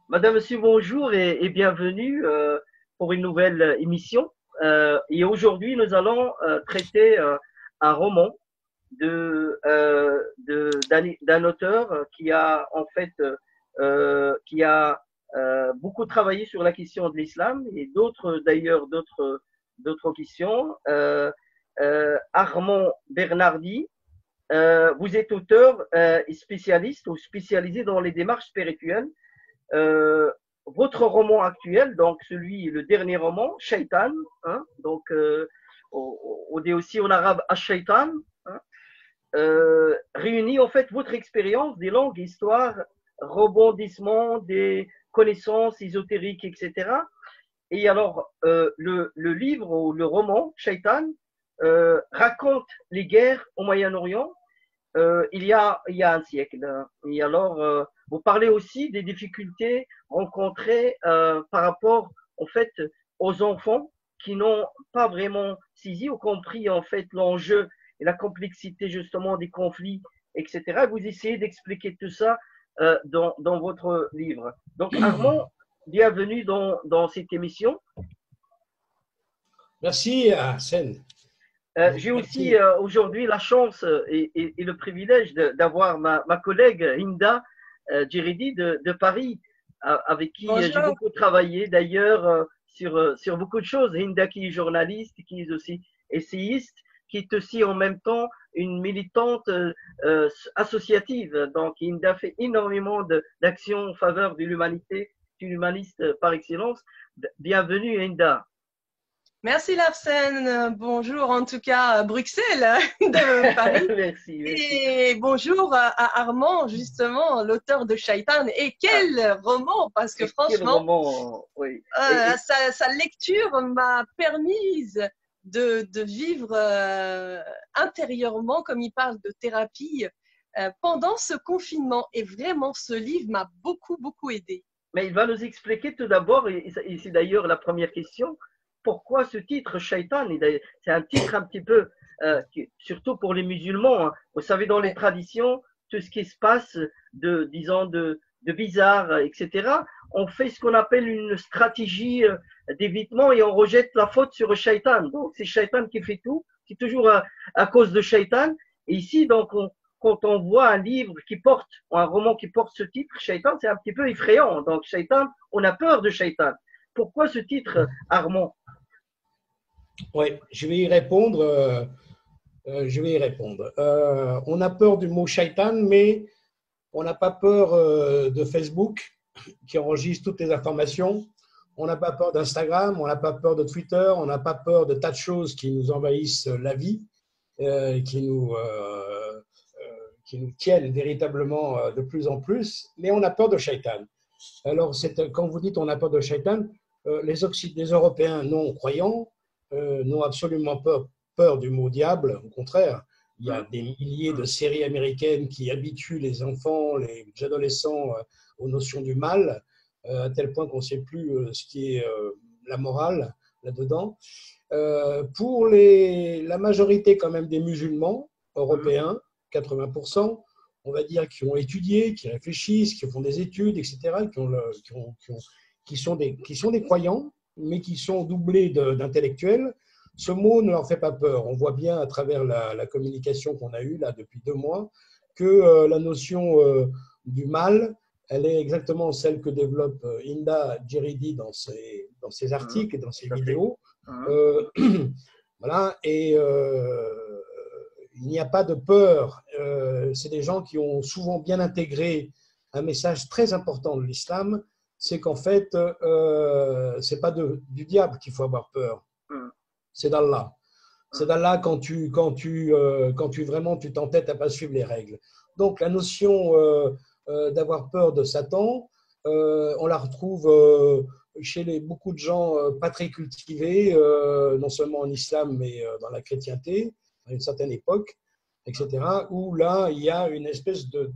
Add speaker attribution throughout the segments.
Speaker 1: Madame, Monsieur, bonjour et bienvenue pour une nouvelle émission. Et aujourd'hui, nous allons traiter un roman d'un auteur qui a en fait qui a beaucoup travaillé sur la question de l'islam et d'autres questions. Armand Bernardi, vous êtes auteur et spécialiste ou spécialisé dans les démarches spirituelles. Euh, Votre roman actuel, donc le dernier roman, Shaitan, hein, donc on dit aussi en arabe Ash-Shaitan, hein, réunit en fait votre expérience des langues, histoires, rebondissements, des connaissances ésotériques, etc. Et alors, le livre ou le roman, Shaitan, raconte les guerres au Moyen-Orient il y a un siècle. Et alors, vous parlez aussi des difficultés rencontrées par rapport, en fait, aux enfants qui n'ont pas vraiment saisi ou compris, en fait, l'enjeu et la complexité, justement, des conflits, etc. Vous essayez d'expliquer tout ça dans votre livre. Donc, Armand, bienvenue dans cette émission.
Speaker 2: Merci, Sen.
Speaker 1: J'ai aussi
Speaker 2: Merci.
Speaker 1: aujourd'hui la chance et le privilège d'avoir ma collègue Hinda Djeridi de Paris, avec qui j'ai
Speaker 3: Bonjour.
Speaker 1: beaucoup travaillé d'ailleurs sur beaucoup de choses. Hinda qui est journaliste, qui est aussi essayiste, qui est aussi en même temps une militante associative. Donc Hinda fait énormément d'actions en faveur de l'humanité, une humaniste par excellence. Bienvenue Hinda.
Speaker 3: Merci Larsen. Bonjour en tout cas à Bruxelles de Paris.
Speaker 1: Merci, merci.
Speaker 3: Et bonjour à Armand, justement, l'auteur de Shaitan. Et
Speaker 1: Ah,
Speaker 3: quel roman, parce que
Speaker 1: quel
Speaker 3: franchement,
Speaker 1: roman, oui. Et
Speaker 3: sa lecture m'a permis de vivre intérieurement, comme il parle de thérapie, pendant ce confinement. Et vraiment, ce livre m'a beaucoup, beaucoup aidé.
Speaker 1: mais il va nous expliquer tout d'abord, et c'est d'ailleurs la première question, pourquoi ce titre, Shaitan, c'est un titre un petit peu, surtout pour les musulmans, hein. Vous savez, dans les
Speaker 3: Ouais.
Speaker 1: traditions, tout ce qui se passe disons, de bizarre, etc., on fait ce qu'on appelle une stratégie d'évitement et on rejette la faute sur Shaitan. Donc, c'est Shaitan qui fait tout, c'est toujours à cause de Shaitan. Et ici, donc, quand on voit un livre qui porte, ou un roman qui porte ce titre, Shaitan, c'est un petit peu effrayant. Donc, Shaitan, on a peur de Shaitan. Pourquoi ce titre, Armand?
Speaker 2: Oui, je vais y répondre. On a peur du mot shaitan, mais on n'a pas peur de Facebook qui enregistre toutes les informations. On n'a pas peur d'Instagram, on n'a pas peur de Twitter, on n'a pas peur de tas de choses qui nous envahissent la vie, euh, qui nous, euh, qui nous tiennent véritablement de plus en plus, mais on a peur de shaitan. Alors, quand vous dites on a peur de shaitan, les Européens non croyants n'ont absolument pas peur du mot diable. Au contraire, il y a des milliers de séries américaines qui habituent les enfants, les adolescents aux notions du mal, à tel point qu'on ne sait plus ce qui est la morale là-dedans. La majorité quand même des musulmans européens, 80%, on va dire, qui ont étudié, qui réfléchissent, qui font des études, etc., qui sont des croyants, mais qui sont doublés d'intellectuels. Ce mot ne leur fait pas peur. On voit bien à travers la communication qu'on a eue là depuis 2 mois que la notion du mal, elle est exactement celle que développe Hinda Djeridi dans ses articles et dans ses vidéos. Voilà, et il n'y a pas de peur. C'est des gens qui ont souvent bien intégré un message très important de l'islam, c'est qu'en fait, c'est pas du diable qu'il faut avoir peur, c'est d'Allah. C'est d'Allah quand tu vraiment tu t'entêtes à pas suivre les règles. Donc la notion d'avoir peur de Satan, on la retrouve chez beaucoup de gens pas très cultivés, non seulement en islam, mais dans la chrétienté, à une certaine époque, etc., où là, il y a une espèce de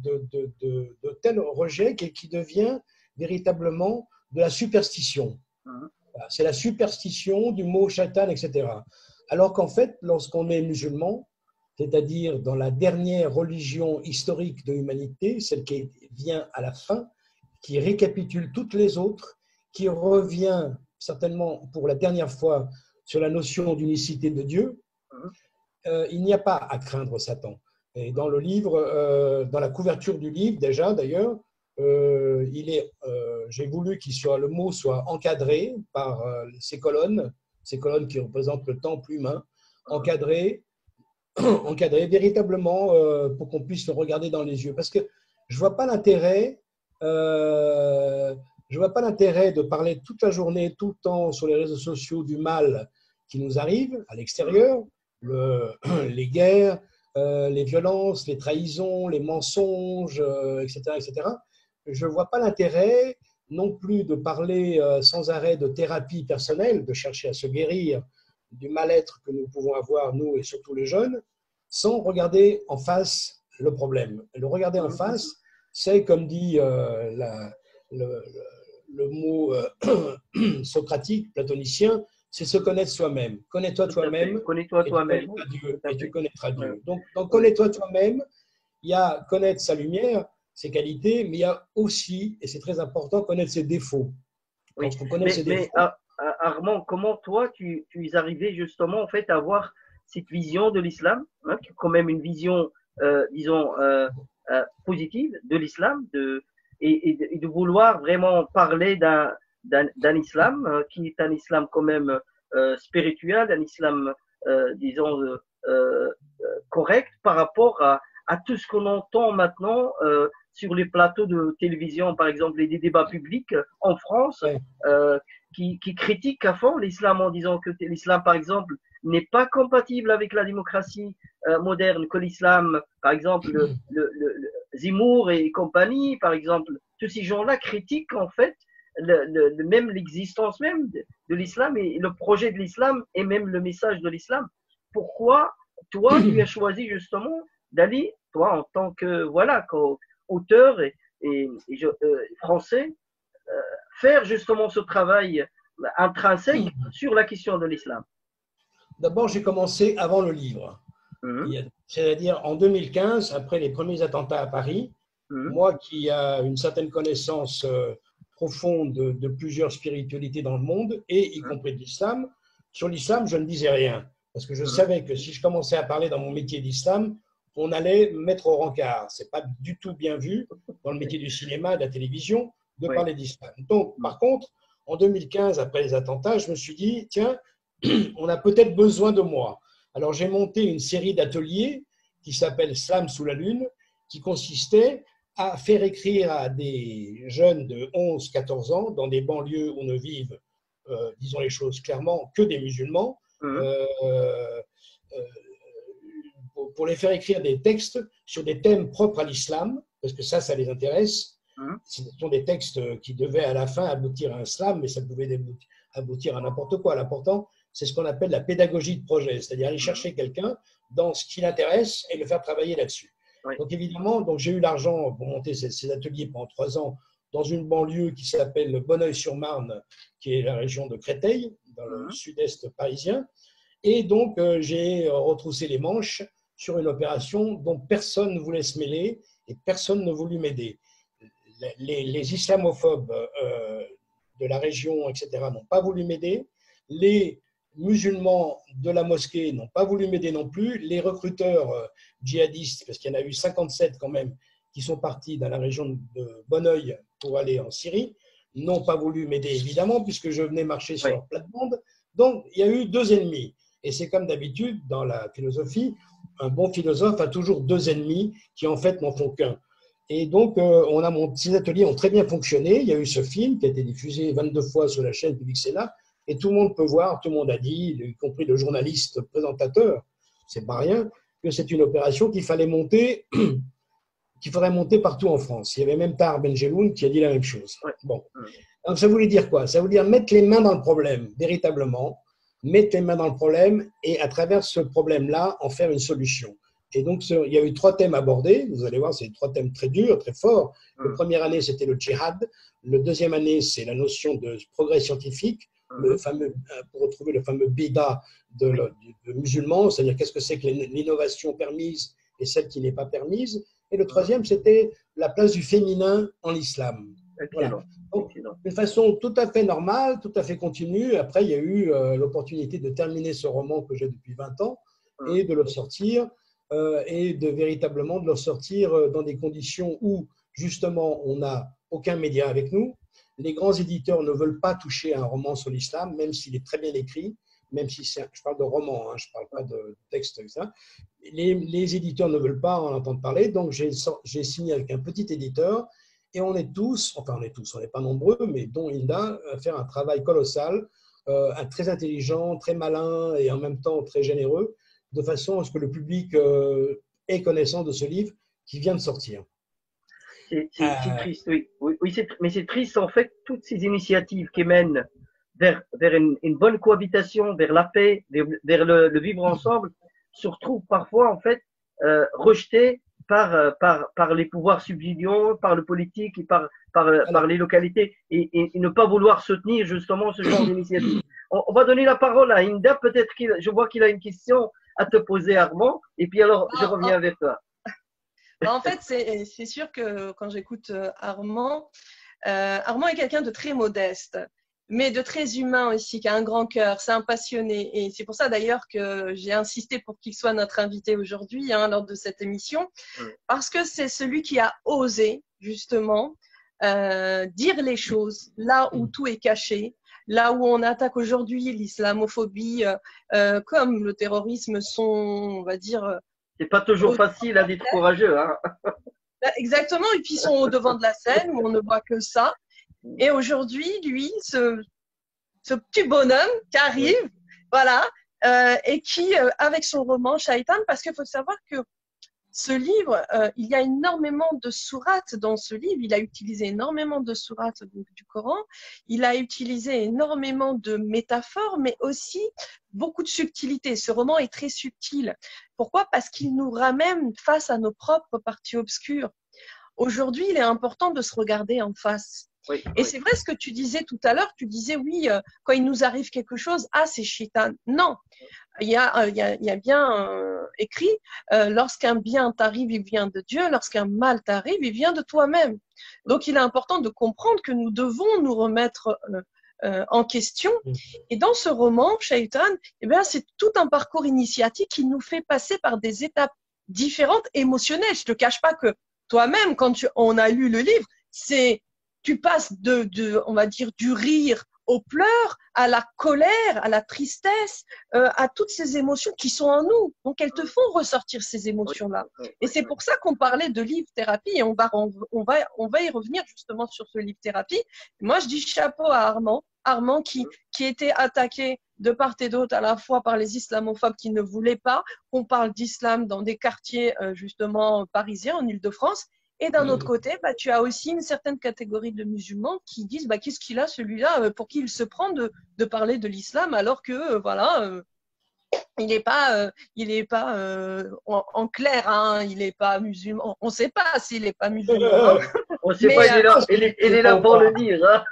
Speaker 2: tel rejet qui devient véritablement de la superstition. C'est la superstition du mot shaitan, etc. Alors qu'en fait, lorsqu'on est musulman, c'est-à-dire dans la dernière religion historique de l'humanité, celle qui vient à la fin, qui récapitule toutes les autres, qui revient certainement pour la dernière fois sur la notion d'unicité de Dieu. Il n'y a pas à craindre Satan. Et dans le livre, dans la couverture du livre déjà d'ailleurs, j'ai voulu le mot soit encadré par ces colonnes qui représentent le temple humain, encadré véritablement pour qu'on puisse le regarder dans les yeux. Parce que je vois pas l'intérêt de parler toute la journée, tout le temps sur les réseaux sociaux du mal qui nous arrive à l'extérieur, les guerres, les violences, les trahisons, les mensonges, etc., etc. Je ne vois pas l'intérêt non plus de parler sans arrêt de thérapie personnelle, de chercher à se guérir du mal-être que nous pouvons avoir, nous et surtout les jeunes, sans regarder en face le problème. Le regarder en face, c'est, comme dit le mot socratique, platonicien, c'est se connaître soi-même. Connais-toi toi-même,
Speaker 1: Connais-toi toi-même.
Speaker 2: et tu connaîtras Dieu. Donc, connais-toi toi-même, il y a connaître sa lumière, ses qualités, mais il y a aussi, et c'est très important, connaître ses défauts.
Speaker 1: Oui.
Speaker 2: Lorsqu'on connaît ses défauts,
Speaker 1: Armand, comment toi, tu es arrivé justement en fait à avoir cette vision de l'islam, hein, qui est quand même une vision, disons, positive de l'islam, et de vouloir vraiment parler d'un islam qui est un islam quand même spirituel, un islam, disons, correct par rapport à tout ce qu'on entend maintenant sur les plateaux de télévision, par exemple, et des débats publics en France, qui critiquent à fond l'islam en disant que l'islam, par exemple, n'est pas compatible avec la démocratie moderne, que l'islam, par exemple, Zemmour et compagnie, par exemple, tous ces gens-là critiquent en fait même l'existence même de l'islam et le projet de l'islam et même le message de l'islam. Pourquoi toi, tu as choisi justement d'aller, toi, en tant que, voilà, qu'auteur et français, faire justement ce travail intrinsèque sur la question de l'islam?
Speaker 2: D'abord, j'ai commencé avant le livre. C'est-à-dire en 2015, après les premiers attentats à Paris, moi qui ai une certaine connaissance profonde de plusieurs spiritualités dans le monde, et y compris de l'islam, sur l'islam, je ne disais rien. Parce que je savais que si je commençais à parler dans mon métier d'islam, on allait me mettre au rencard. Ce n'est pas du tout bien vu dans le métier du cinéma, de la télévision, de parler d'islam. Donc, par contre, en 2015, après les attentats, je me suis dit, tiens, on a peut-être besoin de moi. Alors, j'ai monté une série d'ateliers qui s'appelle Slam sous la lune, qui consistait à faire écrire à des jeunes de 11-14 ans dans des banlieues où ne vivent, disons les choses clairement, que des musulmans, pour les faire écrire des textes sur des thèmes propres à l'islam, parce que ça les intéresse. Ce sont des textes qui devaient à la fin aboutir à un slam, mais ça pouvait aboutir à n'importe quoi. L'important, c'est ce qu'on appelle la pédagogie de projet, c'est-à-dire aller chercher quelqu'un dans ce qui l'intéresse et le faire travailler là-dessus. Donc évidemment, j'ai eu l'argent pour monter ces ateliers pendant 3 ans dans une banlieue qui s'appelle Bonneuil-sur-Marne, qui est la région de Créteil, dans le sud-est parisien. Et donc, j'ai retroussé les manches sur une opération dont personne ne voulait se mêler et personne ne voulut m'aider. Les islamophobes de la région, etc., n'ont pas voulu m'aider. Les musulmans de la mosquée n'ont pas voulu m'aider non plus. Les recruteurs djihadistes, parce qu'il y en a eu 57 quand même, qui sont partis dans la région de Bonneuil pour aller en Syrie, n'ont pas voulu m'aider évidemment, puisque je venais marcher sur leur plate-bande. Donc, il y a eu 2 ennemis. Et c'est comme d'habitude, dans la philosophie, un bon philosophe a toujours 2 ennemis qui en fait n'en font qu'un. Et donc, ces ateliers ont très bien fonctionné. Il y a eu ce film qui a été diffusé 22 fois sur la chaîne Public Sénat. Et tout le monde peut voir, tout le monde a dit, y compris le journaliste présentateur, c'est pas rien, que c'est une opération qu'il fallait monter, qu'il faudrait monter partout en France. Il y avait même Tahar Benjeloun qui a dit la même chose. Bon. Donc, ça voulait dire quoi? Ça voulait dire mettre les mains dans le problème, véritablement, mettre les mains dans le problème et à travers ce problème-là, en faire une solution. Et donc, il y a eu 3 thèmes abordés. Vous allez voir, c'est 3 thèmes très durs, très forts. La première année, c'était le djihad. La deuxième année, c'est la notion de progrès scientifique, pour retrouver le fameux bida de musulman, c'est-à-dire qu'est-ce que c'est que l'innovation permise et celle qui n'est pas permise. Et le troisième, c'était la place du féminin en islam. Voilà.
Speaker 1: Excellent.
Speaker 2: Donc,
Speaker 1: Excellent.
Speaker 2: de façon tout à fait normale, tout à fait continue. Après, il y a eu l'opportunité de terminer ce roman que j'ai depuis 20 ans
Speaker 1: Hum.
Speaker 2: et de le sortir et de véritablement de le sortir dans des conditions où, justement, on n'a aucun média avec nous. Les grands éditeurs ne veulent pas toucher à un roman sur l'islam, même s'il est très bien écrit, même si je parle de roman, hein, je ne parle pas de texte, etc. Les éditeurs ne veulent pas en entendre parler, donc j'ai signé avec un petit éditeur et on est tous, enfin on n'est pas nombreux, mais dont Hilda, à faire un travail colossal, très intelligent, très malin et en même temps très généreux, de façon à ce que le public ait connaissance de ce livre qui vient de sortir.
Speaker 1: C'est triste, oui. Oui, mais c'est triste en fait, toutes ces initiatives qui mènent vers une bonne cohabitation, vers la paix, vers le vivre ensemble, se retrouvent parfois en fait rejetées par les pouvoirs subsidiants, par le politique et par les localités, et ne pas vouloir soutenir justement ce genre d'initiative. On va donner la parole à Inda, peut-être je vois qu'il a une question à te poser, Armand, et puis alors je reviens vers toi.
Speaker 3: En fait, c'est sûr que quand j'écoute Armand, Armand est quelqu'un de très modeste, mais de très humain aussi, qui a un grand cœur, c'est un passionné. Et c'est pour ça d'ailleurs que j'ai insisté pour qu'il soit notre invité aujourd'hui, hein, lors de cette émission, parce que c'est celui qui a osé, justement, dire les choses là où tout est caché, là où on attaque aujourd'hui l'islamophobie, comme le terrorisme sont, on va dire…
Speaker 1: C'est pas toujours facile à d'être courageux, hein.
Speaker 3: Exactement, et puis ils sont au devant de la scène où on ne voit que ça. Et aujourd'hui, lui, ce petit bonhomme qui arrive, voilà, et qui, avec son roman Shaitan, parce qu'il faut savoir que ce livre, il y a énormément de sourates dans ce livre. Il a utilisé énormément de sourates du Coran. Il a utilisé énormément de métaphores, mais aussi beaucoup de subtilité. Ce roman est très subtil. Pourquoi? Parce qu'il nous ramène face à nos propres parties obscures. Aujourd'hui, il est important de se regarder en face.
Speaker 1: Oui,
Speaker 3: et c'est vrai ce que tu disais tout à l'heure. Tu disais, oui, quand il nous arrive quelque chose, ah, c'est Shaitan. Non. Il y a bien écrit, lorsqu'un bien t'arrive, il vient de Dieu, lorsqu'un mal t'arrive, il vient de toi-même. Donc, il est important de comprendre que nous devons nous remettre en question. Et dans ce roman, Shaitan, eh bien, c'est tout un parcours initiatique qui nous fait passer par des étapes différentes, émotionnelles. Je te cache pas que toi-même, quand on a lu le livre, tu passes on va dire, du rire aux pleurs, à la colère, à la tristesse, à toutes ces émotions qui sont en nous. Donc, elles te font ressortir ces émotions-là. Et c'est pour ça qu'on parlait de livre-thérapie et on va y revenir justement sur ce livre-thérapie. Moi, je dis chapeau à Armand qui était attaqué de part et d'autre, à la fois par les islamophobes qui ne voulaient pas qu'on parle d'islam dans des quartiers justement parisiens, en Île-de-France. Et d'un autre côté, tu as aussi une certaine catégorie de musulmans qui disent qu'est-ce qu'il a celui-là, pour qui il se prend de parler de l'islam alors que voilà, il n'est pas en clair, hein, il n'est pas musulman. On ne sait pas s'il n'est pas musulman. Hein.
Speaker 1: On ne sait pas, il est là pour le dire. Hein.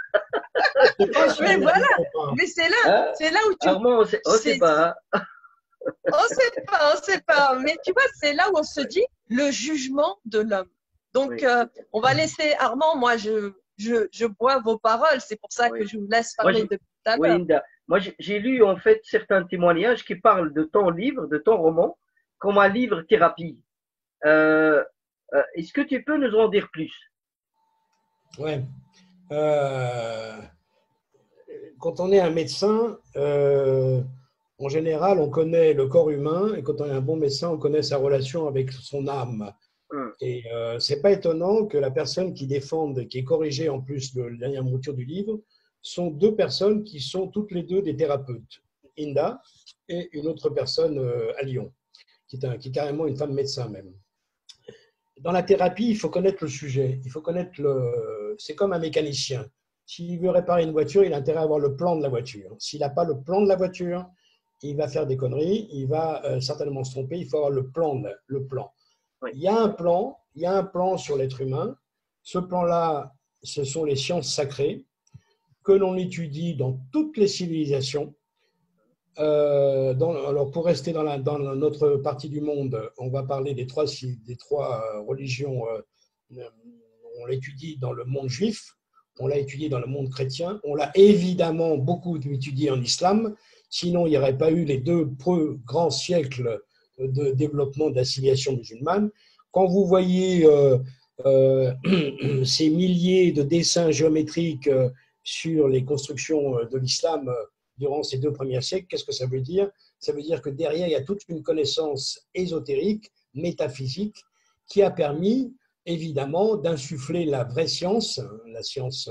Speaker 3: Mais voilà, mais c'est là où tu…
Speaker 1: Armand, on ne sait pas. Hein.
Speaker 3: On sait pas. Mais tu vois, c'est là où on se dit le jugement de l'homme. Donc, on va laisser Armand. Moi, je bois vos paroles. C'est pour ça que je vous laisse parler depuis tout à l'heure.
Speaker 1: Oui, moi, j'ai lu en fait certains témoignages qui parlent de ton livre, de ton roman, comme un livre thérapie. Est-ce que tu peux nous en dire plus?
Speaker 2: Ouais. Quand on est un médecin, en général, on connaît le corps humain, et quand on est un bon médecin, on connaît sa relation avec son âme. Et c'est pas étonnant que la personne qui défend, qui est corrigée en plus de la dernière mouture du livre, sont deux personnes qui sont toutes les deux des thérapeutes, Inda et une autre personne à Lyon, qui est carrément une femme médecin même. Dans la thérapie, il faut connaître le sujet, il faut connaître c'est comme un mécanicien. S'il veut réparer une voiture, il a intérêt à avoir le plan de la voiture. S'il n'a pas le plan de la voiture, il va faire des conneries, il va certainement se tromper, il faut avoir le plan. Oui. Il y a un plan sur l'être humain. Ce plan-là, ce sont les sciences sacrées que l'on étudie dans toutes les civilisations. Alors pour rester dans notre partie du monde, on va parler des trois religions. On l'étudie dans le monde juif, on l'a étudié dans le monde chrétien, on l'a évidemment beaucoup étudié en islam, sinon il n'y aurait pas eu les deux grands siècles de développement de la civilisation musulmane. Quand vous voyez ces milliers de dessins géométriques sur les constructions de l'islam durant ces 2 premiers siècles, qu'est-ce que ça veut dire? Ça veut dire que derrière, il y a toute une connaissance ésotérique, métaphysique, qui a permis, évidemment, d'insuffler la vraie science, la science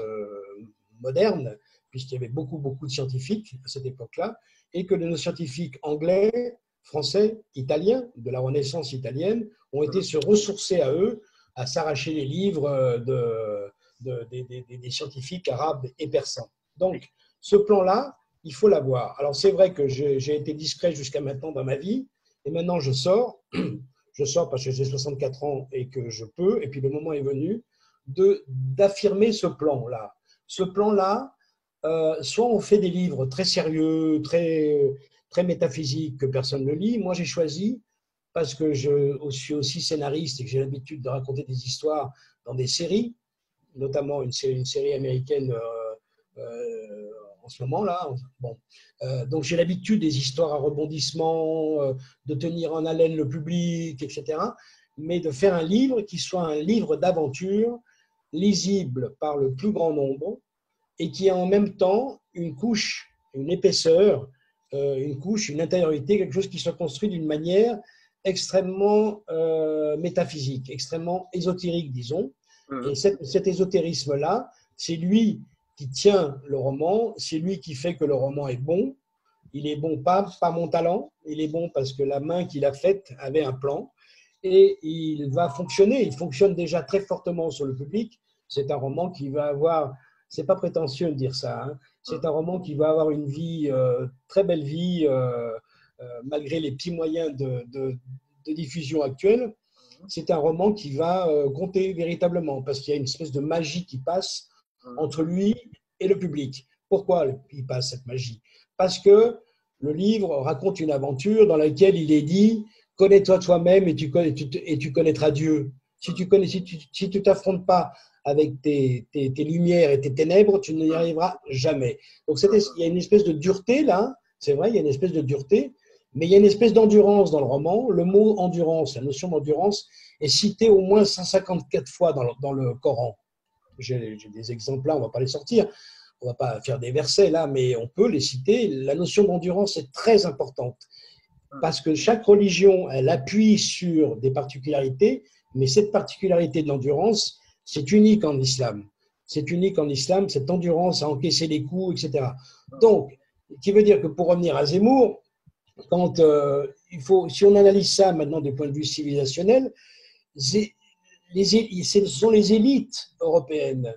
Speaker 2: moderne, puisqu'il y avait beaucoup de scientifiques à cette époque-là, et que nos scientifiques anglais, français, italiens, de la Renaissance italienne, ont été se ressourcer à eux, à s'arracher les livres des scientifiques arabes et persans. Donc, ce plan-là, il faut l'avoir. Alors, c'est vrai que j'ai été discret jusqu'à maintenant dans ma vie, et maintenant je sors. Je sors parce que j'ai 64 ans et que je peux, et puis le moment est venu d'affirmer ce plan-là. Ce plan-là, soit on fait des livres très sérieux, très métaphysiques, que personne ne lit. Moi, j'ai choisi, parce que je suis aussi scénariste et que j'ai l'habitude de raconter des histoires dans des séries, notamment une série américaine en ce moment-là. Bon. Donc, j'ai l'habitude des histoires à rebondissement, de tenir en haleine le public, etc. Mais de faire un livre qui soit un livre d'aventure, lisible par le plus grand nombre, et qui a en même temps une couche, une épaisseur, une intériorité, quelque chose qui soit construit d'une manière extrêmement métaphysique, extrêmement ésotérique, disons. Et cet ésotérisme-là, c'est lui qui tient le roman, c'est lui qui fait que le roman est bon. Il est bon pas mon talent, il est bon parce que la main qui l'a faite avait un plan, et il va fonctionner. Il fonctionne déjà très fortement sur le public. C'est un roman qui va avoir, c'est pas prétentieux de dire ça, hein, c'est un roman qui va avoir une vie, très belle vie, malgré les petits moyens de diffusion actuels. C'est un roman qui va compter véritablement, parce qu'il y a une espèce de magie qui passe entre lui et le public. Pourquoi il passe cette magie? Parce que le livre raconte une aventure dans laquelle il est dit « Connais-toi toi-même et tu connaîtras Dieu ». Si tu t'affrontes pas avec tes lumières et tes ténèbres, tu n'y arriveras jamais. Donc il y a une espèce de dureté là, c'est vrai, il y a une espèce de dureté, mais il y a une espèce d'endurance dans le roman. Le mot endurance, la notion d'endurance est citée au moins 154 fois dans le Coran. J'ai des exemples là, on ne va pas les sortir, on ne va pas faire des versets là, mais on peut les citer. La notion d'endurance est très importante, parce que chaque religion, elle appuie sur des particularités, mais cette particularité de l'endurance, c'est unique en islam. C'est unique en islam, cette endurance à encaisser les coups, etc. Donc, ce qui veut dire que pour revenir à Zemmour, si on analyse ça maintenant du point de vue civilisationnel, ce sont les élites européennes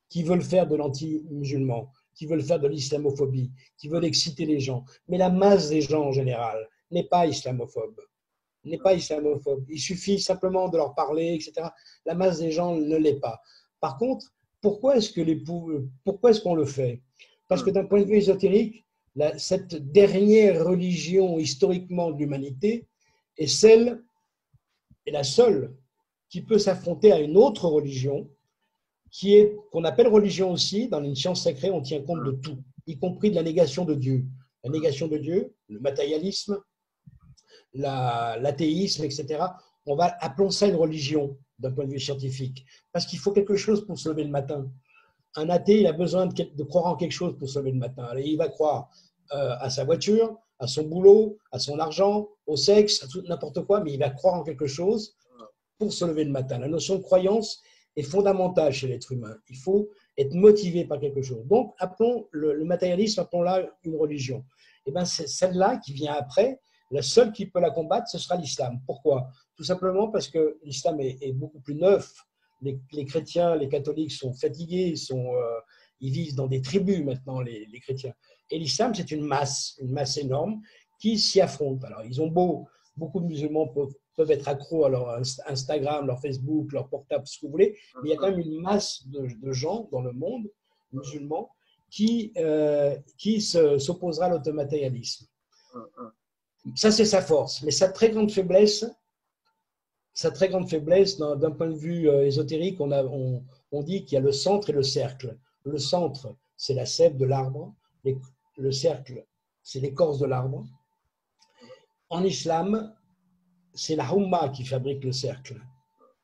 Speaker 2: qui veulent faire de l'anti-musulman, qui veulent faire de l'islamophobie, qui veulent exciter les gens. Mais la masse des gens en général n'est pas islamophobe. Il suffit simplement de leur parler, etc. La masse des gens ne l'est pas. Par contre, pourquoi est-ce qu'on le fait? Parce que d'un point de vue ésotérique, cette dernière religion historiquement de l'humanité est la seule qui peut s'affronter à une autre religion, qu'on appelle religion aussi. Dans une science sacrée, on tient compte de tout, y compris de la négation de Dieu. La négation de Dieu, le matérialisme, l'athéisme, etc. Appelons ça une religion d'un point de vue scientifique, parce qu'il faut quelque chose pour se lever le matin. Un athée, il a besoin de croire en quelque chose pour se lever le matin. Et il va croire à sa voiture, à son boulot, à son argent, au sexe, à tout, n'importe quoi, mais il va croire en quelque chose pour se lever le matin. La notion de croyance est fondamentale chez l'être humain. Il faut être motivé par quelque chose. Donc, appelons le matérialisme, appelons-la une religion. Et bien, c'est celle-là qui vient après. La seule qui peut la combattre, ce sera l'islam. Pourquoi? Tout simplement parce que l'islam est beaucoup plus neuf. Les chrétiens, les catholiques sont fatigués, ils vivent dans des tribus maintenant, les chrétiens. Et l'islam, c'est une masse énorme qui s'y affronte. Alors, beaucoup de musulmans peuvent être accros à leur Instagram, leur Facebook, leur portable, ce que vous voulez, mais il y a quand même une masse de gens dans le monde musulman qui s'opposera à l'automatérialisme. Ça, c'est sa force. Mais sa très grande faiblesse, d'un point de vue ésotérique, on dit qu'il y a le centre et le cercle. Le centre, c'est la sève de l'arbre. Le cercle, c'est l'écorce de l'arbre. En islam, c'est la Humma qui fabrique le cercle.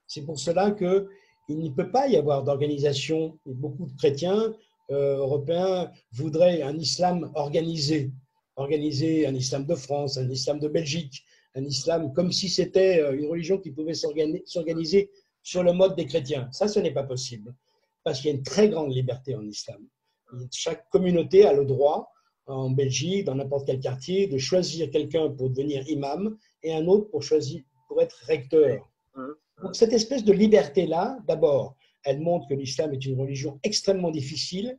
Speaker 2: C'est pour cela qu'il ne peut pas y avoir d'organisation. Beaucoup de chrétiens européens voudraient un islam organisé. Organiser un islam de France, un islam de Belgique, un islam comme si c'était une religion qui pouvait s'organiser sur le mode des chrétiens. Ça, ce n'est pas possible. Parce qu'il y a une très grande liberté en islam. Chaque communauté a le droit, en Belgique, dans n'importe quel quartier, de choisir quelqu'un pour devenir imam et un autre pour être recteur. Donc cette espèce de liberté-là, d'abord, elle montre que l'islam est une religion extrêmement difficile,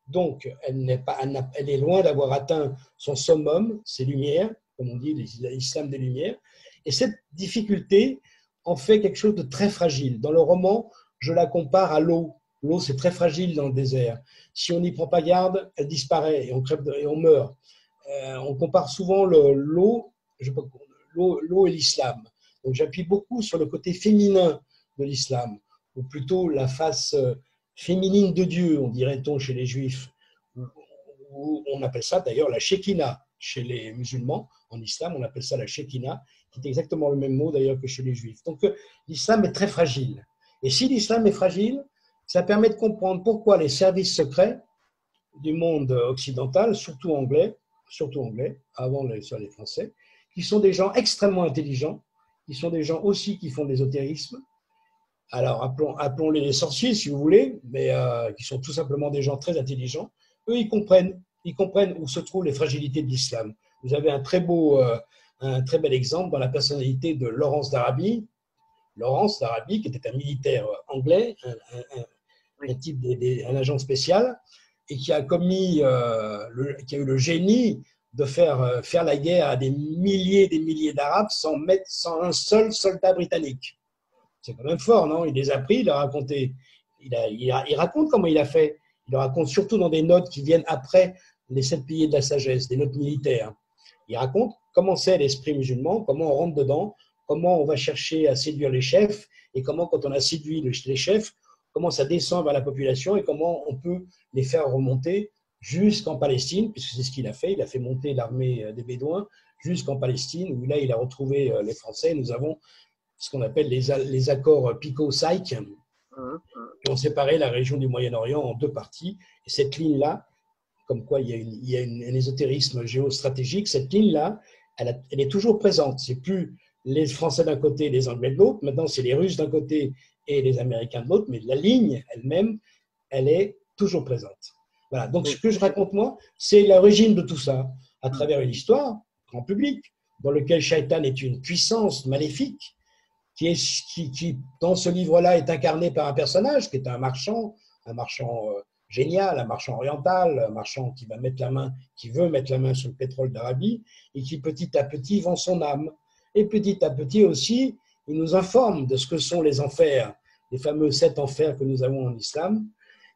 Speaker 2: donc elle est loin d'avoir atteint son summum, ses lumières, comme on dit, l'islam des lumières, et cette difficulté en fait quelque chose de très fragile. Dans le roman, je la compare à l'eau. L'eau, c'est très fragile dans le désert. Si on n'y prend pas garde, elle disparaît et on crève et on meurt. On compare souvent l'eau et l'islam. Donc j'appuie beaucoup sur le côté féminin de l'islam, ou plutôt la face féminine de Dieu, on dirait-on chez les juifs. On appelle ça d'ailleurs la Shekinah chez les musulmans. En islam, on appelle ça la Shekinah, qui est exactement le même mot d'ailleurs que chez les juifs. Donc l'islam est très fragile. Et si l'islam est fragile, ça permet de comprendre pourquoi les services secrets du monde occidental, surtout anglais, avant les Français, qui sont des gens extrêmement intelligents, qui sont des gens aussi qui font de l'ésotérisme. Alors, appelons-les les sorciers, si vous voulez, mais qui sont tout simplement des gens très intelligents. Eux, ils comprennent où se trouvent les fragilités de l'islam. Vous avez un très bel exemple dans la personnalité de Laurence d'Arabie. Laurence d'Arabie, qui était un militaire anglais, un agent spécial, et qui a qui a eu le génie de faire la guerre à des milliers d'Arabes sans un seul soldat britannique. C'est quand même fort, non? Il les a pris, il leur a raconté. Il raconte comment il a fait. Il le raconte surtout dans des notes qui viennent après les 7 piliers de la sagesse, des notes militaires. Il raconte comment c'est l'esprit musulman, comment on rentre dedans, comment on va chercher à séduire les chefs, et comment, quand on a séduit les chefs, comment ça descend vers la population et comment on peut les faire remonter jusqu'en Palestine, puisque c'est ce qu'il a fait. Il a fait monter l'armée des Bédouins jusqu'en Palestine, où là, il a retrouvé les Français. Nous avons ce qu'on appelle les accords Picot-Saïk, qui ont séparé la région du Moyen-Orient en 2 parties. Et cette ligne-là, comme quoi il y a un ésotérisme géostratégique, cette ligne-là, elle est toujours présente. Ce n'est plus les Français d'un côté et les Anglais de l'autre. Maintenant, c'est les Russes d'un côté et les Américains de l'autre. Mais la ligne elle-même, elle est toujours présente. Voilà. Donc, ce que je raconte, moi, c'est l'origine de tout ça, à travers une histoire, grand public, dans lequel Shaitan est une puissance maléfique, qui dans ce livre-là, est incarné par un personnage qui est un marchand génial, un marchand oriental, un marchand qui veut mettre la main sur le pétrole d'Arabie et qui petit à petit vend son âme. Et petit à petit aussi, il nous informe de ce que sont les enfers, les fameux 7 enfers que nous avons en islam.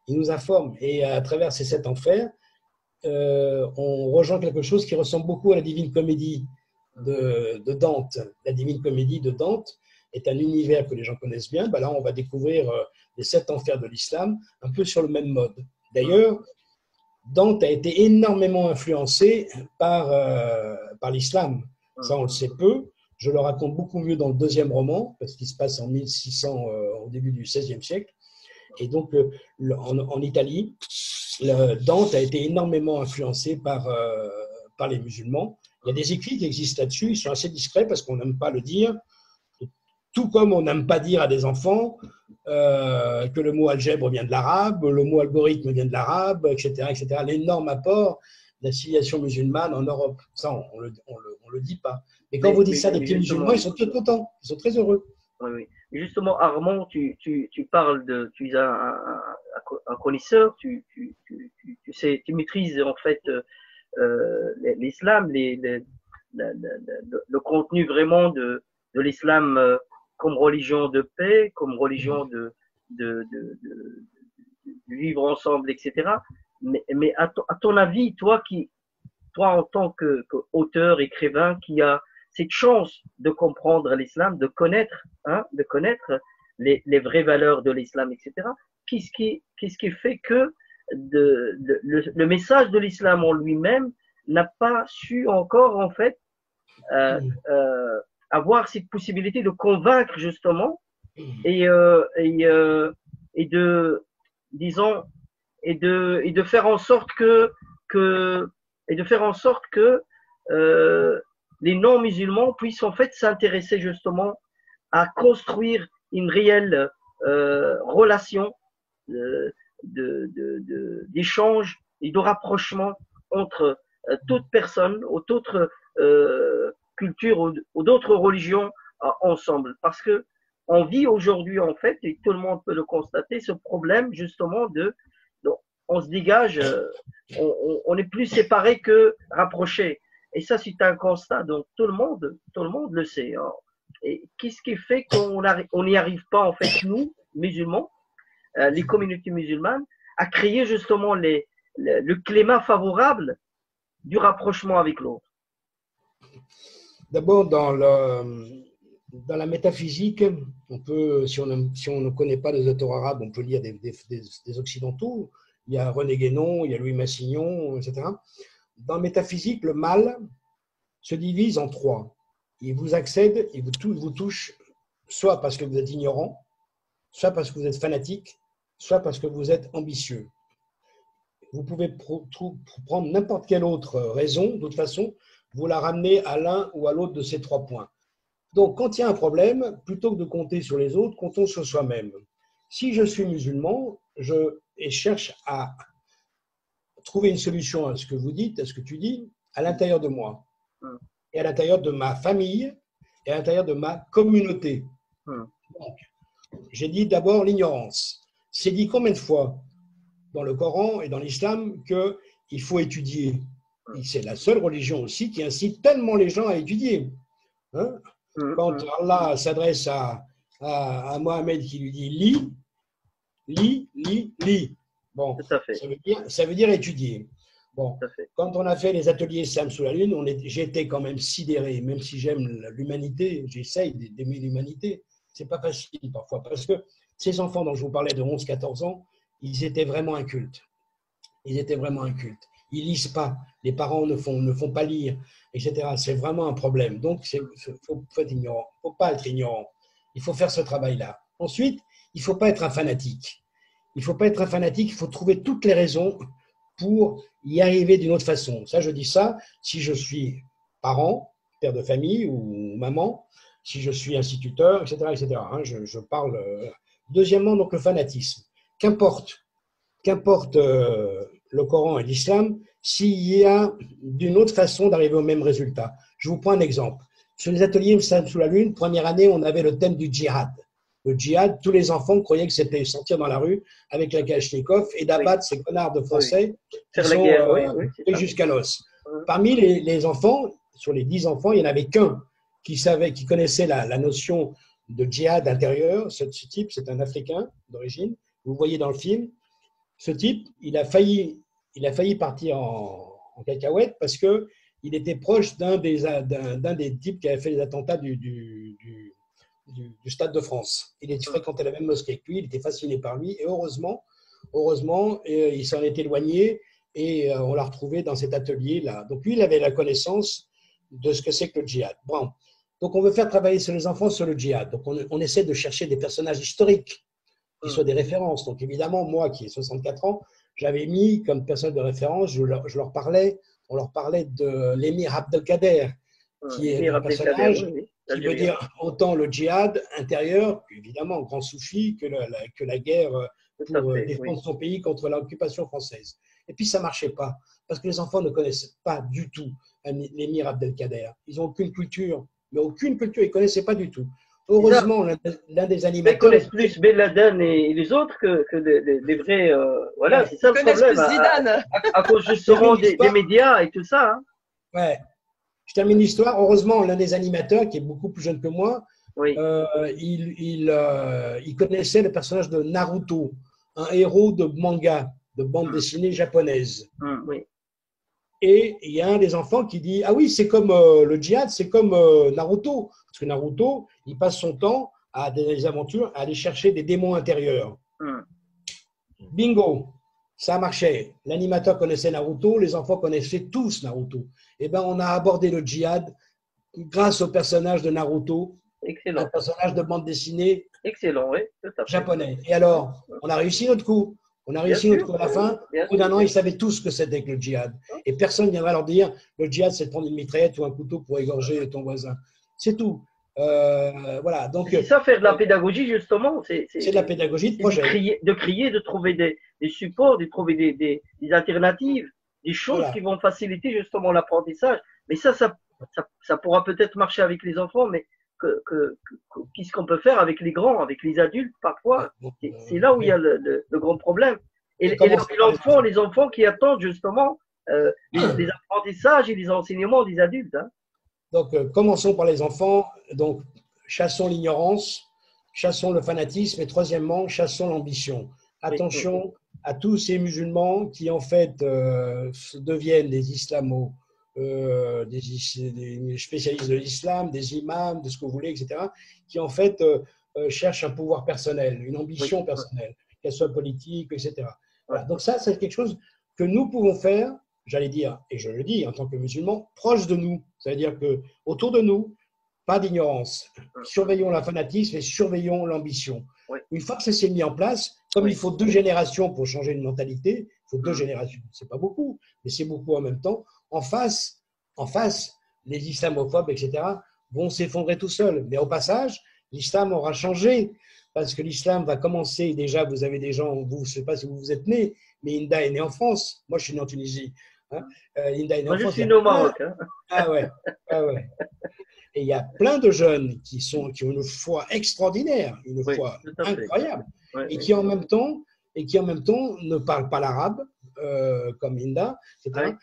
Speaker 2: Il nous informe et à travers ces 7 enfers, on rejoint quelque chose qui ressemble beaucoup à la Divine Comédie de Dante. La Divine Comédie de Dante est un univers que les gens connaissent bien. Ben là, on va découvrir les 7 enfers de l'islam, un peu sur le même mode. D'ailleurs, Dante a été énormément influencé par l'islam. Ça, on le sait peu. Je le raconte beaucoup mieux dans le 2e roman, parce qu'il se passe en 1600, au début du XVIe siècle. Et donc, en Italie, Dante a été énormément influencé par les musulmans. Il y a des écrits qui existent là-dessus, ils sont assez discrets parce qu'on n'aime pas le dire. Tout comme on n'aime pas dire à des enfants que le mot algèbre vient de l'arabe, le mot algorithme vient de l'arabe, etc., etc. L'énorme apport de la civilisation musulmane en Europe, ça, on le dit pas. Et quand vous dites ça des pieds musulmans, ils sont tous contents, ils sont très heureux.
Speaker 1: Oui, oui. Justement, Armand, tu parles tu es un connaisseur, tu sais, tu maîtrises en fait l'islam, le contenu vraiment de l'islam comme religion de paix, comme religion de vivre ensemble, etc. Mais à ton avis, toi en tant qu'auteur, écrivain, qui a cette chance de comprendre l'islam, de connaître les vraies valeurs de l'islam, etc. Qu'est-ce qu'est-ce qui fait que le message de l'islam en lui-même n'a pas su encore, en fait, avoir cette possibilité de convaincre, justement, et de, disons, et de faire en sorte que les non-musulmans puissent, en fait, s'intéresser, justement, à construire une réelle relation d'échange et de rapprochement entre toute personne ou d'autres cultures ou d'autres religions ensemble. Parce que on vit aujourd'hui, en fait, et tout le monde peut le constater, ce problème justement on se dégage, on est plus séparés que rapprochés. Et ça, c'est un constat, donc tout le monde le sait. Hein. Et qu'est-ce qui fait qu'on n'y arrive pas, en fait, nous, musulmans, les communautés musulmanes, à créer justement le climat favorable du rapprochement avec l'autre?
Speaker 2: D'abord, dans la métaphysique, on peut, si on ne connaît pas les auteurs arabes, on peut lire des occidentaux. Il y a René Guénon, il y a Louis Massignon, etc. Dans la métaphysique, le mal se divise en trois. Il vous accède, il vous touche, soit parce que vous êtes ignorant, soit parce que vous êtes fanatique, soit parce que vous êtes ambitieux. Vous pouvez prendre n'importe quelle autre raison, de toute façon, vous la ramenez à l'un ou à l'autre de ces trois points. Donc, quand il y a un problème, plutôt que de compter sur les autres, comptons sur soi-même. Si je suis musulman, et cherche à trouver une solution à ce que vous dites, à ce que tu dis, à l'intérieur de moi, et à l'intérieur de ma famille, et à l'intérieur de ma communauté. Donc, j'ai dit d'abord l'ignorance. C'est dit combien de fois dans le Coran et dans l'islam qu'il faut étudier. C'est la seule religion aussi qui incite tellement les gens à étudier. Hein? Quand Allah s'adresse à Mohammed qui lui dit lis. Bon, ça veut dire étudier. Bon, quand on a fait les ateliers Sam sous la Lune, j'étais quand même sidéré, même si j'aime l'humanité, j'essaye d'aimer l'humanité. C'est pas facile parfois, parce que ces enfants dont je vous parlais de 11-14 ans, ils étaient vraiment incultes. Ils lisent pas. Les parents ne font pas lire, etc. C'est vraiment un problème. Donc, faut être ignorant. Faut pas être ignorant. Il faut faire ce travail-là. Ensuite, il faut pas être un fanatique. Il faut trouver toutes les raisons pour y arriver d'une autre façon. Ça, je dis ça si je suis parent, père de famille ou maman, si je suis instituteur, etc. etc. Hein, je parle. Deuxièmement, donc le fanatisme. Qu'importe le Coran et l'islam, s'il y a d'une autre façon d'arriver au même résultat. Je vous prends un exemple. Sur les ateliers sous la Lune, première année, on avait le thème du djihad. Le djihad, tous les enfants croyaient que c'était sortir dans la rue avec la Kalachnikov et d'abattre ces connards de Français qui sont jusqu'à l'os. Parmi les enfants, sur les 10 enfants, il n'y en avait qu'un qui connaissait la notion de djihad intérieur. Ce type, c'est un Africain d'origine. Vous voyez dans le film, ce type, il a failli partir en cacahuète parce qu'il était proche d'un des types qui avait fait les attentats du Stade de France. Il fréquentait la même mosquée que lui, il était fasciné par lui, et heureusement, il s'en est éloigné et on l'a retrouvé dans cet atelier-là. Donc lui, il avait la connaissance de ce que c'est que le djihad. Bon. Donc on veut faire travailler sur les enfants sur le djihad. Donc on essaie de chercher des personnages historiques qui soient des références. Donc évidemment, moi qui ai 64 ans, j'avais mis comme personne de référence, on leur parlait de l'émir Abdelkader, qui est un personnage qui veut dire autant le djihad intérieur, évidemment, grand soufi, que la guerre pour défendre son pays contre l'occupation française. Et puis ça ne marchait pas, parce que les enfants ne connaissent pas du tout l'émir Abdelkader. Ils n'ont aucune culture, ils ne connaissaient pas du tout. Heureusement, l'un des animateurs…
Speaker 1: Ils connaissent plus Ben Laden et les autres que les vrais… voilà, c'est ça le problème. À cause justement des médias et tout ça. Hein.
Speaker 2: Ouais. Je termine l'histoire. Heureusement, l'un des animateurs, qui est beaucoup plus jeune que moi, il connaissait le personnage de Naruto, un héros de manga, de bande dessinée japonaise. Et il y a un des enfants qui dit « Ah oui, c'est comme le djihad, c'est comme Naruto. » Parce que Naruto, il passe son temps à des aventures, à aller chercher des démons intérieurs. Bingo, ça marchait. L'animateur connaissait Naruto, les enfants connaissaient tous Naruto. Eh bien, on a abordé le djihad grâce au personnage de Naruto, un
Speaker 1: Excellent.
Speaker 2: personnage de bande dessinée
Speaker 1: Excellent, oui, tout à fait.
Speaker 2: japonais. Et alors, on a réussi notre coup. On a
Speaker 1: Bien
Speaker 2: réussi notre
Speaker 1: sûr,
Speaker 2: coup à la fin.
Speaker 1: bien
Speaker 2: Au bout d'un
Speaker 1: sûr.
Speaker 2: an, ils savaient tous ce que c'était que le djihad. Et personne ne viendra leur dire le djihad, c'est de prendre une mitraillette ou un couteau pour égorger ton voisin. C'est tout. Voilà. Donc,
Speaker 1: C'est ça, faire de la pédagogie, justement.
Speaker 2: c'est de la pédagogie de projet.
Speaker 1: De crier, de trouver des supports, de trouver des alternatives, des choses
Speaker 2: Voilà.
Speaker 1: qui vont faciliter justement l'apprentissage. Mais ça pourra peut-être marcher avec les enfants, mais qu'est-ce qu'on peut faire avec les grands, avec les adultes parfois? C'est là où il y a le grand problème. Et les enfants qui attendent justement les apprentissages et les enseignements des adultes. Hein.
Speaker 2: Donc, commençons par les enfants. Donc, chassons l'ignorance, chassons le fanatisme et troisièmement, chassons l'ambition. Attention à tous ces musulmans qui, en fait, deviennent des islamos, des spécialistes de l'islam, des imams, de ce que vous voulez, etc., qui, en fait, cherchent un pouvoir personnel, une ambition personnelle, qu'elle soit politique, etc. Voilà. Donc, ça, c'est quelque chose que nous pouvons faire, j'allais dire, et je le dis en tant que musulman, proche de nous. C'est-à-dire que autour de nous, pas d'ignorance. Surveillons le fanatisme et surveillons l'ambition.
Speaker 1: Oui.
Speaker 2: Une fois que ça s'est mis en place, comme il faut 2 générations pour changer une mentalité, il faut 2 générations, c'est pas beaucoup, mais c'est beaucoup en même temps. En face, les islamophobes, etc., vont s'effondrer tout seuls. Mais au passage, l'islam aura changé parce que l'islam va commencer. Déjà, vous avez des gens, je ne sais pas si vous vous êtes nés, mais Inda est né en France. Moi, je suis né en Tunisie. Hein. Inda est né en France.
Speaker 1: Je suis né au Maroc. Hein.
Speaker 2: Ah ouais. Et il y a plein de jeunes qui ont une foi extraordinaire, une foi incroyable, et qui en même temps ne parlent pas l'arabe, comme Inda, etc.,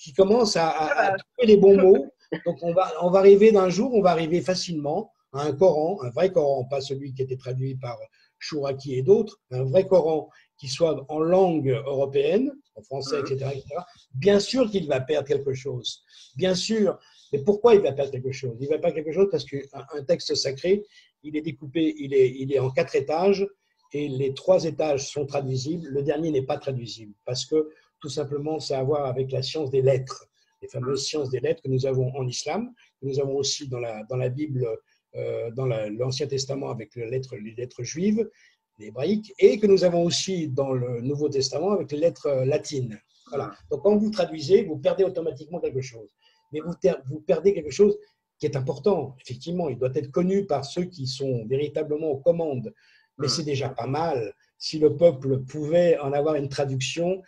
Speaker 2: qui commencent à trouver les bons mots. Donc on va arriver d'un jour, on va arriver facilement à un Coran, un vrai Coran, pas celui qui était traduit par Chouraki et d'autres, un vrai Coran qui soit en langue européenne, en français, etc., etc. Bien sûr qu'il va perdre quelque chose, bien sûr. Mais pourquoi il va perdre quelque chose? Il va perdre quelque chose parce qu'un texte sacré, il est découpé, il est en 4 étages et les 3 étages sont traduisibles. Le dernier n'est pas traduisible parce que tout simplement, c'est à voir avec la science des lettres, les fameuses sciences des lettres que nous avons en islam, que nous avons aussi dans la Bible, dans l'Ancien Testament avec les lettres juives, les hébraïques, et que nous avons aussi dans le Nouveau Testament avec les lettres latines. Voilà. Donc quand vous traduisez, vous perdez automatiquement quelque chose. Mais vous perdez quelque chose qui est important. Effectivement, il doit être connu par ceux qui sont véritablement aux commandes. Mais c'est déjà pas mal si le peuple pouvait en avoir une traduction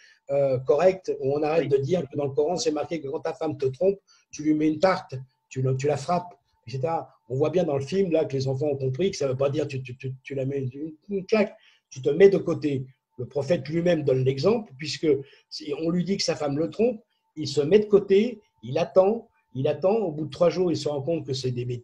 Speaker 2: correcte, où on arrête de dire que dans le Coran, c'est marqué que quand ta femme te trompe, tu lui mets une tarte, tu la frappes, etc. On voit bien dans le film là, que les enfants ont compris que ça ne veut pas dire tu la mets une claque, tu te mets de côté. Le prophète lui-même donne l'exemple, puisque si on lui dit que sa femme le trompe, il se met de côté, il attend, au bout de 3 jours, il se rend compte que c'est des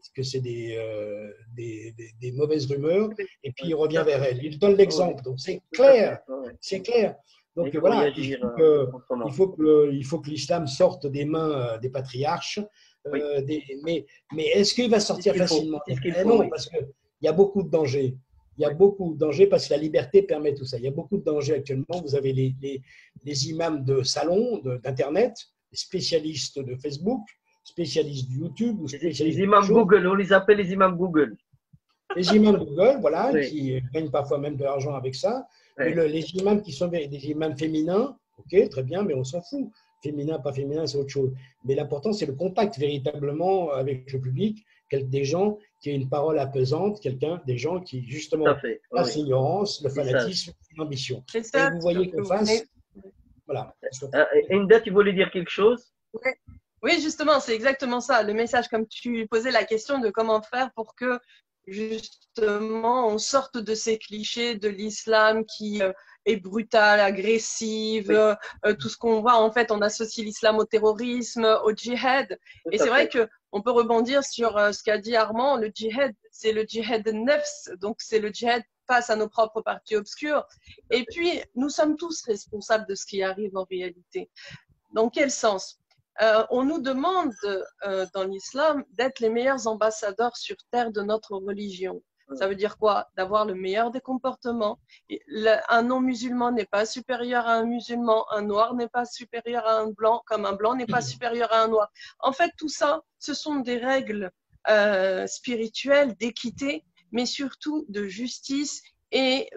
Speaker 2: mauvaises rumeurs, et puis il revient vers elle. Il donne l'exemple, donc c'est clair, c'est clair. Donc voilà, il faut que l'islam sorte des mains des patriarches, mais est-ce qu'il va sortir facilement? Non, parce qu'il y a beaucoup de dangers. Il y a beaucoup de dangers parce que la liberté permet tout ça. Il y a beaucoup de dangers actuellement. Vous avez les imams de salon, d'Internet, les spécialistes de Facebook, spécialistes de YouTube. Ou spécialistes
Speaker 1: les imams Google, on les appelle les imams Google.
Speaker 2: Les imams Google, voilà, qui gagnent parfois même de l'argent avec ça. Mais les imams qui sont des imams féminins, ok, très bien, mais on s'en fout. Féminin, pas féminin, c'est autre chose. Mais l'important, c'est le contact véritablement avec le public, des gens qui aient une parole apaisante, des gens qui, justement, passent l'ignorance, le fanatisme, l'ambition. Et vous voyez qu'en face, voilà.
Speaker 1: Inda, tu voulais dire quelque chose?
Speaker 3: Oui, justement, c'est exactement ça. Le message, comme tu posais la question de comment faire pour que, justement, on sorte de ces clichés de l'islam qui est brutal, agressive, tout ce qu'on voit, en fait, on associe l'islam au terrorisme, au djihad. Et c'est vrai qu'on peut rebondir sur ce qu'a dit Armand, le djihad, c'est le djihad de nefs, donc c'est le djihad face à nos propres parties obscures. Et puis, nous sommes tous responsables de ce qui arrive en réalité. Dans quel sens? On nous demande dans l'islam d'être les meilleurs ambassadeurs sur terre de notre religion. Ça veut dire quoi? D'avoir le meilleur des comportements. Un non-musulman n'est pas supérieur à un musulman, un noir n'est pas supérieur à un blanc, comme un blanc n'est pas supérieur à un noir. En fait, tout ça, ce sont des règles spirituelles, d'équité, mais surtout de justice et